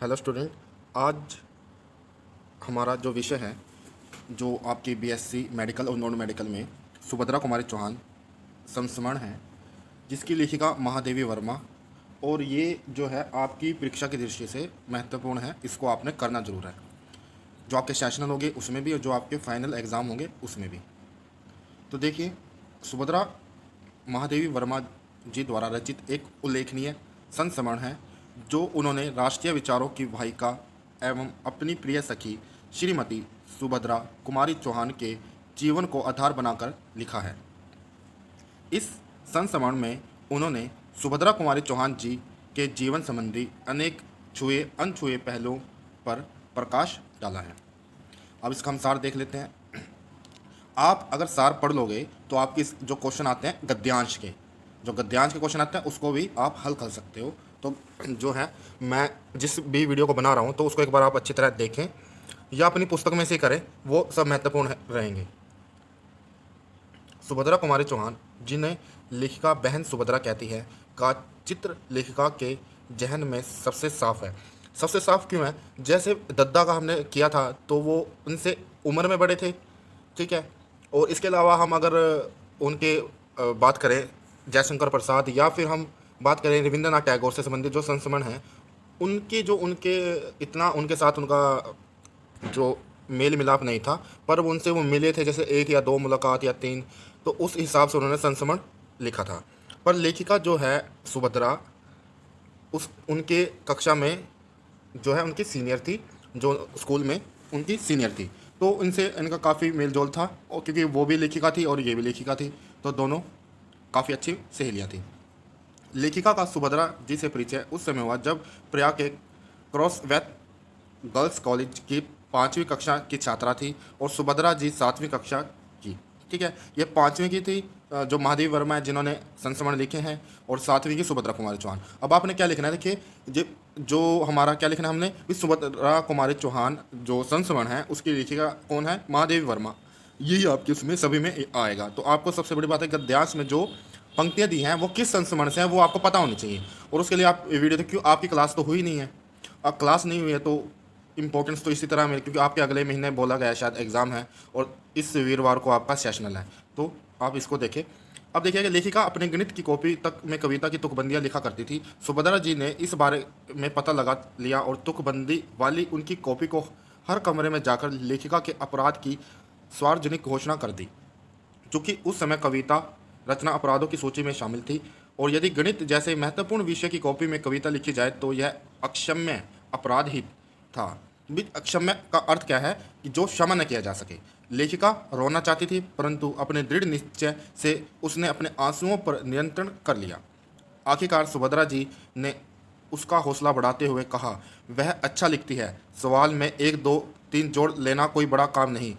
Hello student. आज हमारा जो विषय है, जो आपकी बीएससी मेडिकल और नॉन मेडिकल में सुभद्रा कुमारी चौहान संस्मरण है, जिसकी लेखिका महादेवी वर्मा। और ये जो है आपकी परीक्षा की दृष्टि से महत्वपूर्ण है, इसको आपने करना जरूर है। जो आपके सेशनल होंगे उसमें भी और जो आपके फाइनल एग्ज़ाम होंगे उसमें भी। तो देखिए, सुभद्रा महादेवी वर्मा जी द्वारा रचित एक उल्लेखनीय संस्मरण है, जो उन्होंने राष्ट्रीय विचारों की वाहिका एवं अपनी प्रिय सखी श्रीमती सुभद्रा कुमारी चौहान के जीवन को आधार बनाकर लिखा है। इस संस्मरण में उन्होंने सुभद्रा कुमारी चौहान जी के जीवन संबंधी अनेक छुए अनछुए पहलुओं पर प्रकाश डाला है। अब इसका हम सार देख लेते हैं। आप अगर सार पढ़ लोगे तो आपके जो क्वेश्चन आते हैं गद्यांश के क्वेश्चन आते हैं उसको भी आप हल कर सकते हो। तो जो है, मैं जिस भी वीडियो को बना रहा हूँ तो उसको एक बार आप अच्छी तरह देखें या अपनी पुस्तक में से करें, वो सब महत्वपूर्ण रहेंगे। सुभद्रा कुमारी चौहान, जिन्हें लेखिका बहन सुभद्रा कहती है, का चित्र लेखिका के जहन में सबसे साफ है। सबसे साफ क्यों है? जैसे दद्दा का हमने किया था तो वो उनसे उम्र में बड़े थे, ठीक है। और इसके अलावा हम अगर उनके बात करें जयशंकर प्रसाद, या फिर हम बात करें रविंद्रनाथ टैगोर से संबंधित जो संस्मरण हैं, उनके इतना उनके साथ उनका जो मेल मिलाप नहीं था, पर उनसे वो मिले थे जैसे एक या दो मुलाकात या तीन, तो उस हिसाब से उन्होंने संस्मरण लिखा था। पर लेखिका जो है सुभद्रा, उनके कक्षा में जो है उनकी सीनियर थी, जो स्कूल में उनकी सीनियर थी, तो इनसे इनका काफ़ी मेल जोल था। और क्योंकि वो भी लेखिका थी और ये भी लेखिका थी, तो दोनों काफ़ी अच्छी सहेलियाँ थी। लेखिका का सुभद्रा जी से परिचय उस समय हुआ जब प्रयाग के क्रॉसवेथ गर्ल्स कॉलेज की 5वीं कक्षा की छात्रा थी और सुभद्रा जी 7वीं कक्षा की, ठीक है। ये 5वीं की थी जो महादेवी वर्मा है, जिन्होंने संस्मरण लिखे हैं, और 7वीं की सुभद्रा कुमारी चौहान। अब आपने क्या लिखना है, देखिए जो हमारा क्या लिखना है हमने भी, सुभद्रा कुमारी चौहान जो संस्मरण है उसकी लेखिका कौन है? महादेवी वर्मा। यही आपके उसमें सभी में आएगा। तो आपको सबसे बड़ी बात है, गद्यांश में जो पंक्तियाँ दी हैं वो किस संस्मरण से हैं वो आपको पता होनी चाहिए। और उसके लिए आप वीडियो देखिए। क्यों? आपकी क्लास तो हुई नहीं है। अब क्लास नहीं हुई है तो इम्पोर्टेंस तो इसी तरह मिले, क्योंकि आपके अगले महीने बोला गया है शायद एग्ज़ाम है और इस वीरवार को आपका सेशनल है, तो आप इसको देखें। अब देखिए कि लेखिका अपने गणित की कॉपी तक में कविता की तुकबंदियाँ लिखा करती थी। सुभद्रा जी ने इस बारे में पता लगा लिया और तुकबंदी वाली उनकी कॉपी को हर कमरे में जाकर लेखिका के अपराध की सार्वजनिक घोषणा कर दी, चूँकि उस समय कविता रचना अपराधों की सूची में शामिल थी। और यदि गणित जैसे महत्वपूर्ण विषय की कॉपी में कविता लिखी जाए तो यह अक्षम्य अपराध ही था। अक्षम्य का अर्थ क्या है? कि जो क्षमा न किया जा सके। लेखिका रोना चाहती थी, परंतु अपने दृढ़ निश्चय से उसने अपने आंसुओं पर नियंत्रण कर लिया। आखिरकार सुभद्रा जी ने उसका हौसला बढ़ाते हुए कहा, वह अच्छा लिखती है, सवाल में 1 2 3 जोड़ लेना कोई बड़ा काम नहीं।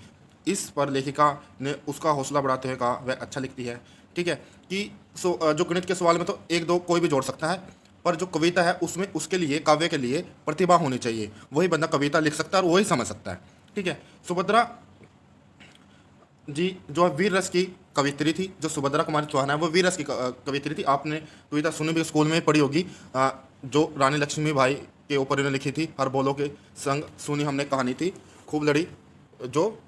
इस पर लेखिका ने उसका हौसला बढ़ाते हुए कहा, वह अच्छा लिखती है, ठीक है। कि जो गणित के सवाल में तो 1 2 कोई भी जोड़ सकता है, पर जो कविता है उसमें उसके लिए, काव्य के लिए प्रतिभा होनी चाहिए। वही बंदा कविता लिख सकता है और वही समझ सकता है, ठीक है। सुभद्रा जी जो है वीर रस की कवित्री थी। जो सुभद्रा कुमारी चौहान है वो वीर रस की कवित्री थी। आपने कविता सुनी भी, स्कूल में पढ़ी होगी। जो रानी लक्ष्मीबाई के ऊपर इन्होंने लिखी थी, हर बोलो के संग सुनी हमने कहानी थी, खूब लड़ी जो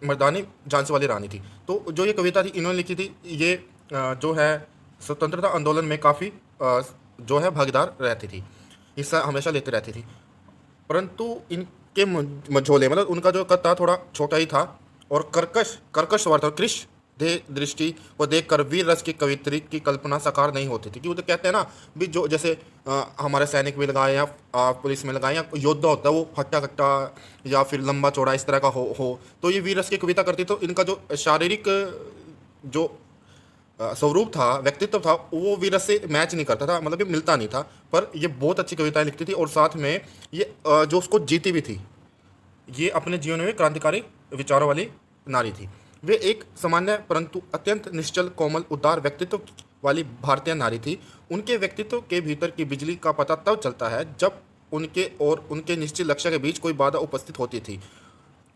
मर्दानी झांसी वाली रानी थी। तो जो ये कविता थी इन्होंने लिखी थी। ये जो है स्वतंत्रता आंदोलन में काफ़ी जो है भागीदार रहती थी, हिस्सा हमेशा लेते रहती थी। परंतु इनके मझोले, मतलब उनका जो कद था थोड़ा छोटा ही था, और कर्कश स्वभाव और कृष दे दृष्टि को देखकर वीर रस की कवित्री की कल्पना साकार नहीं होती थी। कि वो तो कहते हैं ना भी, जो जैसे हमारे सैनिक में लगाए या पुलिस में लगाए या योद्धा होता है, वो हट्टा कट्टा या फिर लंबा चौड़ा इस तरह का हो तो ये वीर रस की कविता करती। तो इनका जो शारीरिक जो स्वरूप था, व्यक्तित्व था, वो वीरस से मैच नहीं करता था, मतलब कि मिलता नहीं था। पर ये बहुत अच्छी कविताएं लिखती थी और साथ में ये जो उसको जीती भी थी। ये अपने जीवन में क्रांतिकारी विचारों वाली नारी थी। वे एक सामान्य परंतु अत्यंत निश्चल, कोमल, उदार व्यक्तित्व वाली भारतीय नारी थी। उनके व्यक्तित्व के भीतर की बिजली का पता तब चलता है जब उनके और उनके निश्चित लक्ष्य के बीच कोई बाधा उपस्थित होती थी।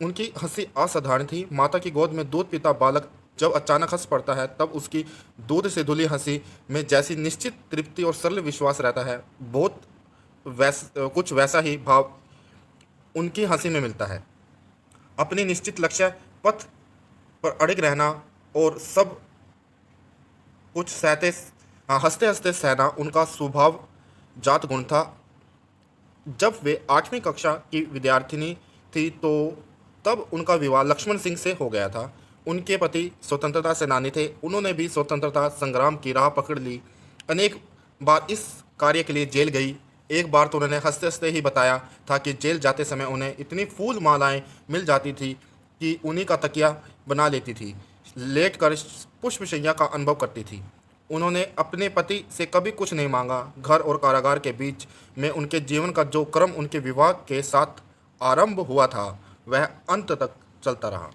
उनकी हंसी असाधारण थी। माता की गोद में दूध पीता बालक जब अचानक हंस पड़ता है, तब उसकी दूध से धुली हंसी में जैसी निश्चित तृप्ति और सरल विश्वास रहता है, बहुत कुछ वैसा ही भाव उनकी हंसी में मिलता है। अपने निश्चित लक्ष्य पथ पर अड़िग रहना और सब कुछ सहते हंसते हंसते सहना उनका स्वभाव जात गुण था। जब वे 8वीं कक्षा की विद्यार्थिनी थी तो तब उनका विवाह लक्ष्मण सिंह से हो गया था। उनके पति स्वतंत्रता सेनानी थे। उन्होंने भी स्वतंत्रता संग्राम की राह पकड़ ली। अनेक बार इस कार्य के लिए जेल गई। एक बार तो उन्होंने हंसते हंसते ही बताया था कि जेल जाते समय उन्हें इतनी फूल मालाएं मिल जाती थी कि उन्हीं का तकिया बना लेती थी, लेट कर पुष्पशैया का अनुभव करती थी। उन्होंने अपने पति से कभी कुछ नहीं मांगा। घर और कारागार के बीच में उनके जीवन का जो क्रम उनके विवाह के साथ आरंभ हुआ था वह अंत तक चलता रहा।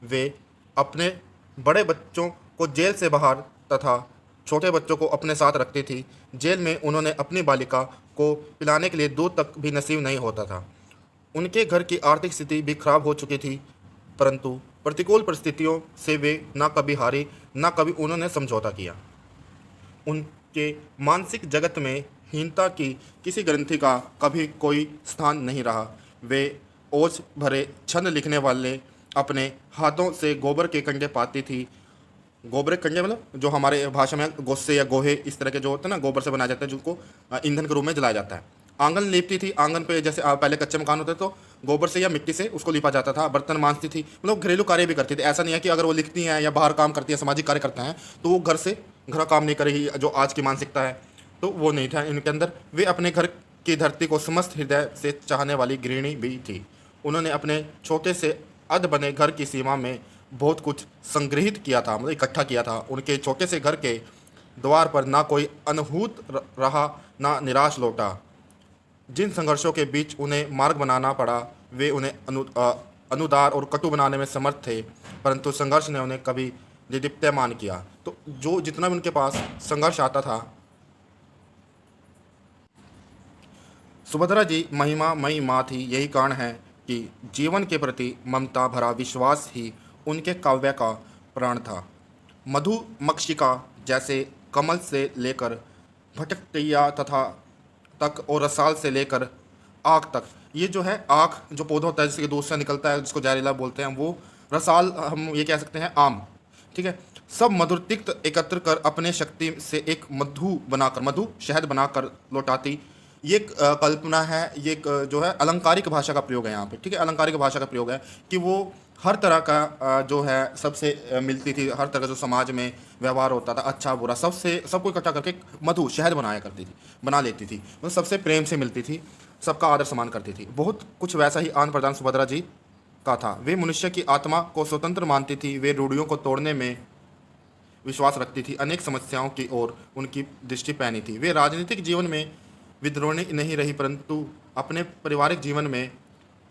वे अपने बड़े बच्चों को जेल से बाहर तथा छोटे बच्चों को अपने साथ रखती थी। जेल में उन्होंने अपनी बालिका को पिलाने के लिए दूध तक भी नसीब नहीं होता था। उनके घर की आर्थिक स्थिति भी खराब हो चुकी थी, परंतु प्रतिकूल परिस्थितियों से वे न कभी हारी, न कभी उन्होंने समझौता किया। उनके मानसिक जगत में हीनता की किसी ग्रंथि का कभी कोई स्थान नहीं रहा। वे ओज भरे छंद लिखने वाले अपने हाथों से गोबर के कंडे पाती थी। गोबर के कंडे मतलब जो हमारे भाषा में गोस्से या गोहे इस तरह के जो होते हैं ना, गोबर से बनाए जाते हैं, जिनको ईंधन के रूप में जलाया जाता है। आंगन लीपती थी। आंगन पे जैसे पहले कच्चे मकान होते तो गोबर से या मिट्टी से उसको लीपा जाता था। बर्तन मांजती थी, मतलब घरेलू कार्य भी करती थी। ऐसा नहीं है कि अगर वो लिखती हैं या बाहर काम करती हैं, सामाजिक कार्य करते हैं, तो वो घर काम नहीं करेगी, जो आज की मानसिकता है तो वो नहीं था इनके अंदर। वे अपने घर की धरती को समस्त हृदय से चाहने वाली गृहिणी भी थी। उन्होंने अपने छोटे से अध बने घर की सीमा में बहुत कुछ संग्रहित किया था, मतलब इकट्ठा किया था। उनके छोटे से घर के द्वार पर ना कोई अनहूत रहा, ना निराश लौटा। जिन संघर्षों के बीच उन्हें मार्ग बनाना पड़ा वे उन्हें अनुदार और कटु बनाने में समर्थ थे, परंतु संघर्ष ने उन्हें कभी दिदीप्यमान किया। तो जो जितना भी उनके पास संघर्ष आता था। सुभद्रा जी महिमामयी माँ थी। यही कारण है कि जीवन के प्रति ममता भरा विश्वास ही उनके काव्य का प्राण था। मधुमक्षिका जैसे कमल से लेकर भटकैया तथा तक और रसाल से लेकर आग तक, ये जो है आग जो पौधा होता है जिसके दूध से निकलता है, जिसको जहरीला बोलते हैं, वो रसाल हम ये कह सकते हैं आम, ठीक है। सब मधुर तिक्त एकत्र कर अपने शक्ति से एक मधु शहद बनाकर लौटाती। ये एक कल्पना है, ये एक जो है अलंकारिक भाषा का प्रयोग है यहाँ पे, ठीक है। अलंकारिक भाषा का प्रयोग है कि वो हर तरह का जो है सबसे मिलती थी। हर तरह का जो समाज में व्यवहार होता था, अच्छा बुरा, सबको इकट्ठा करके मधु शहद बना लेती थी। मतलब सबसे प्रेम से मिलती थी, सबका आदर सम्मान करती थी। बहुत कुछ वैसा ही आन प्रदान सुभद्रा जी का था। वे मनुष्य की आत्मा को स्वतंत्र मानती थी। वे रूढ़ियों को तोड़ने में विश्वास रखती थी। अनेक समस्याओं की ओर उनकी दृष्टि पैनी थी। वे राजनीतिक जीवन में विद्रोही नहीं रही, परंतु अपने पारिवारिक जीवन में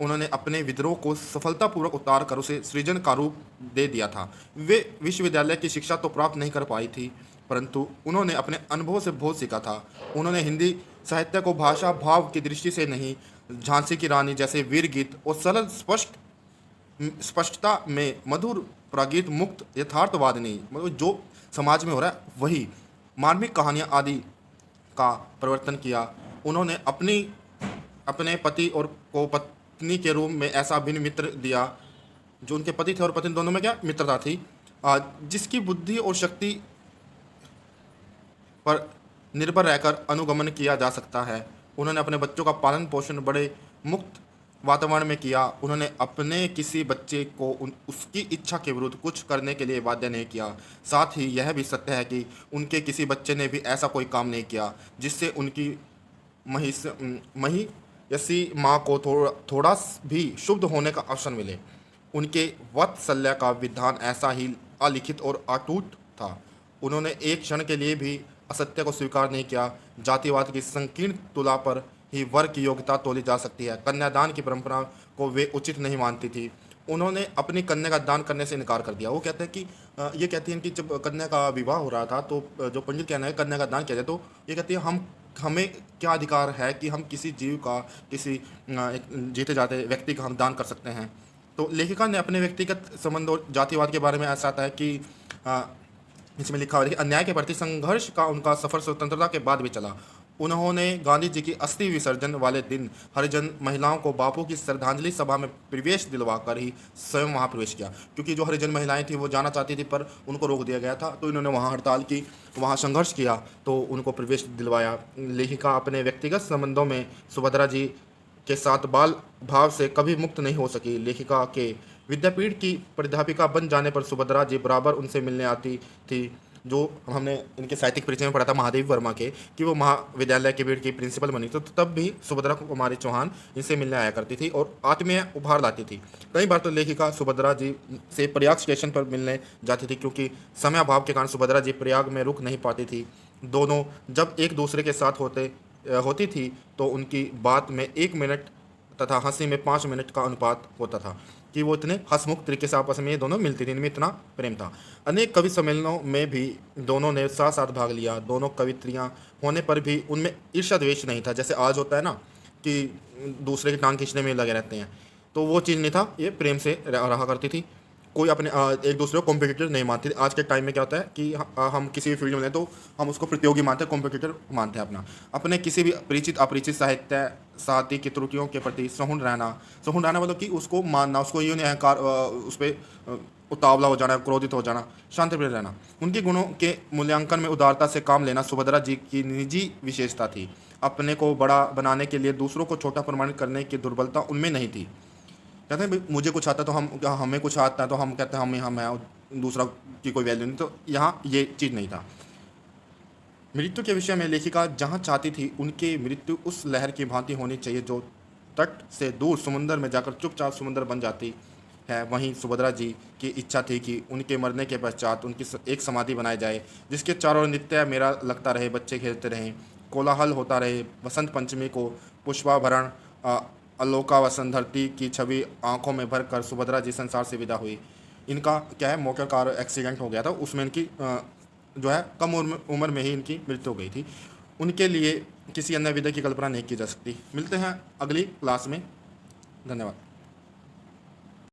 उन्होंने अपने विद्रोह को सफलतापूर्वक उतार कर उसे सृजन का रूप दे दिया था। वे विश्वविद्यालय की शिक्षा तो प्राप्त नहीं कर पाई थी, परंतु उन्होंने अपने अनुभव से बहुत सीखा था। उन्होंने हिंदी साहित्य को भाषा भाव की दृष्टि से नहीं, झांसी की रानी जैसे वीर गीत और सरल स्पष्टता में मधुर प्रागीत मुक्त यथार्थवाद नहीं, मतलब जो समाज में हो रहा है वही मार्मिक कहानियाँ आदि का प्रवर्तन किया। उन्होंने अपने पति और को पत्नी के रूप में ऐसा भिन्न मित्र दिया, जो उनके पति थे और पत्नी दोनों में क्या मित्रता थी, जिसकी बुद्धि और शक्ति पर निर्भर रहकर अनुगमन किया जा सकता है। उन्होंने अपने बच्चों का पालन पोषण बड़े मुक्त वातावरण में किया। उन्होंने अपने किसी बच्चे को उसकी इच्छा के विरुद्ध कुछ करने के लिए बाध्य नहीं किया। साथ ही यह भी सत्य है कि उनके किसी बच्चे ने भी ऐसा कोई काम नहीं किया जिससे उनकी महियसी माँ को थोड़ा भी शुद्ध होने का अवसर मिले। उनके वात्सल्य का विधान ऐसा ही अलिखित और अटूट था। उन्होंने एक क्षण के लिए भी असत्य को स्वीकार नहीं किया। जातिवाद की संकीर्ण तुला पर ही वर्ग की योग्यता तोली जा सकती है। कन्यादान की परंपरा को वे उचित नहीं मानती थी। उन्होंने अपनी कन्या का दान करने से इनकार कर दिया। वो कहते हैं कि ये कहती हैं कि जब कन्या का विवाह हो रहा था तो जो पंडित कहना है कन्या का दान किया जाए, तो ये कहती है हमें क्या अधिकार है कि हम किसी जीव का, किसी जीते जाते व्यक्ति का हम दान कर सकते हैं। तो लेखिका ने अपने व्यक्तिगत संबंध और जातिवाद के बारे में ऐसा आता है कि इसमें लिखा हुआ है कि अन्याय के प्रति संघर्ष का उनका सफर स्वतंत्रता के बाद भी चला। उन्होंने गांधी जी की अस्थि विसर्जन वाले दिन हरिजन महिलाओं को बापू की श्रद्धांजलि सभा में प्रवेश दिलवाकर ही स्वयं वहां प्रवेश किया, क्योंकि जो हरिजन महिलाएं थी वो जाना चाहती थी पर उनको रोक दिया गया था, तो इन्होंने वहां हड़ताल की, वहां संघर्ष किया, तो उनको प्रवेश दिलवाया। लेखिका अपने व्यक्तिगत संबंधों में सुभद्रा जी के साथ बाल भाव से कभी मुक्त नहीं हो सकी। लेखिका के विद्यापीठ की प्राध्यापिका बन जाने पर सुभद्रा जी बराबर उनसे मिलने आती थी। जो हमने इनके साहित्यिक परिचय में पढ़ा था महादेव वर्मा के, कि वो महाविद्यालय के बीट की प्रिंसिपल बनी, तो तब भी सुभद्रा कुमारी चौहान इनसे मिलने आया करती थी और आत्मीय उपहार लाती थी। कई बार तो लेखिका सुभद्रा जी से प्रयाग स्टेशन पर मिलने जाती थी, क्योंकि समय अभाव के कारण सुभद्रा जी प्रयाग में रुक नहीं पाती थी। दोनों जब एक दूसरे के साथ होती थी तो उनकी बात में 1 मिनट तथा हंसी में 5 मिनट का अनुपात होता था, कि वो इतने हंसमुख तरीके से आपस में ये दोनों मिलती थी, इनमें इतना प्रेम था। अनेक कवि सम्मेलनों में भी दोनों ने साथ साथ भाग लिया। दोनों कवित्रियां होने पर भी उनमें ईर्ष्या द्वेष नहीं था, जैसे आज होता है ना कि दूसरे की टांग खींचने में लगे रहते हैं, तो वो चीज़ नहीं था, ये प्रेम से रहा करती थी। कोई अपने एक दूसरे को कॉम्पिटिटर नहीं मानते। आज के टाइम में क्या होता है कि हम किसी भी फील्ड में हैं तो हम उसको प्रतियोगी मानते हैं, कॉम्पिटिटर मानते हैं अपना। अपने किसी भी परिचित अपरिचित साहित्य साथी की त्रुटियों के प्रति सहुन रहना मतलब कि उसको मानना, उसको ये नहीं अहंकार, उस पर उतावला हो जाना, क्रोधित हो जाना, शांतिप्रिय रहना। उनके गुणों के मूल्यांकन में उदारता से काम लेना सुभद्रा जी की निजी विशेषता थी। अपने को बड़ा बनाने के लिए दूसरों को छोटा प्रमाणित करने की दुर्बलता उनमें नहीं थी। कहते हैं भाई मुझे कुछ आता है तो हमें कुछ आता है तो हम कहते हैं हम हैं और दूसरा की कोई वैल्यू नहीं, तो यहाँ ये चीज़ नहीं था। मृत्यु के विषय में लेखिका जहाँ चाहती थी उनकी मृत्यु उस लहर की भांति होनी चाहिए जो तट से दूर समुद्र में जाकर चुपचाप समुद्र बन जाती है। वहीं सुभद्रा जी की इच्छा थी कि उनके मरने के पश्चात उनकी एक समाधि बनाई जाए, जिसके चारों ओर नित्य मेला लगता रहे, बच्चे खेलते रहें, कोलाहल होता रहे। वसंत पंचमी को पुष्पाभरण अलोका वसंधरती की छवि आंखों में भरकर सुभद्रा जी संसार से विदा हुई। इनका क्या है, मौके कार एक्सीडेंट हो गया था, उसमें इनकी जो है कम उम्र में ही इनकी मृत्यु हो गई थी। उनके लिए किसी अन्य विधि की कल्पना नहीं की जा सकती। मिलते हैं अगली क्लास में। धन्यवाद।